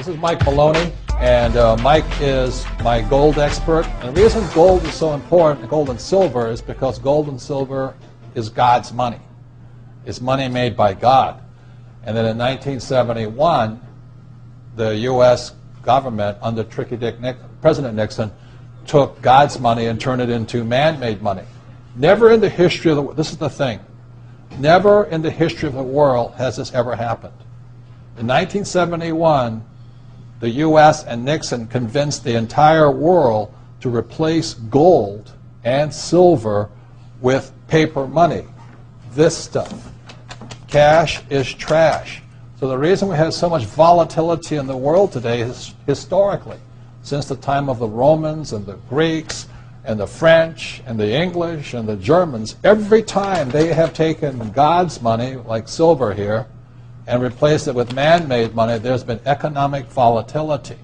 This is Mike Maloney, and Mike is my gold expert. And the reason gold is so important, gold and silver, is because gold and silver is God's money. It's money made by God. And then in 1971, the U.S. government, under President Nixon, took God's money and turned it into man-made money. Never in the history of the world, this is the thing, never in the history of the world has this ever happened. In 1971, the U.S. and Nixon convinced the entire world to replace gold and silver with paper money. This stuff. Cash is trash. So the reason we have so much volatility in the world today is historically, since the time of the Romans and the Greeks and the French and the English and the Germans, every time they have taken God's money, like silver here, and replaced it with man-made money, there's been economic volatility.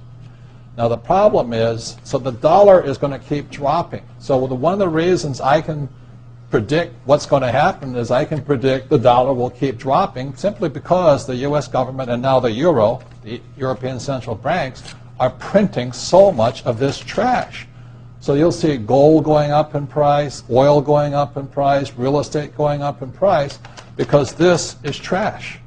Now the problem is, so the dollar is going to keep dropping. So one of the reasons I can predict what's going to happen is I can predict the dollar will keep dropping simply because the U.S. government and now the euro, the European central banks, are printing so much of this trash. So you'll see gold going up in price, oil going up in price, real estate going up in price, because this is trash.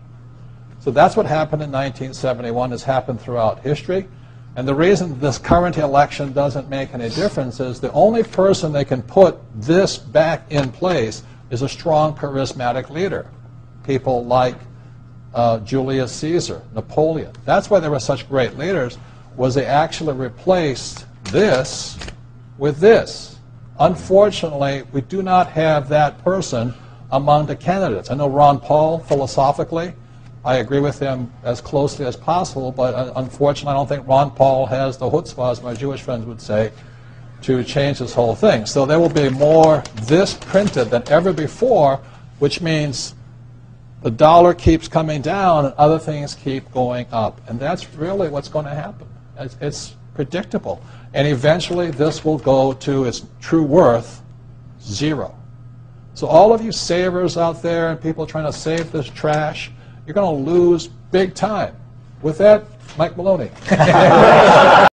So that's what happened in 1971, has happened throughout history. And the reason this current election doesn't make any difference is the only person they can put this back in place is a strong, charismatic leader. People like Julius Caesar, Napoleon. That's why they were such great leaders, was they actually replaced this with this. Unfortunately, we do not have that person among the candidates. I know Ron Paul, philosophically, I agree with him as closely as possible, but unfortunately I don't think Ron Paul has the chutzpah, as my Jewish friends would say, to change this whole thing. So there will be more this printed than ever before, which means the dollar keeps coming down and other things keep going up. And that's really what's going to happen. It's predictable. And eventually this will go to its true worth, zero. So all of you savers out there and people trying to save this trash, you're going to lose big time. With that, Mike Maloney.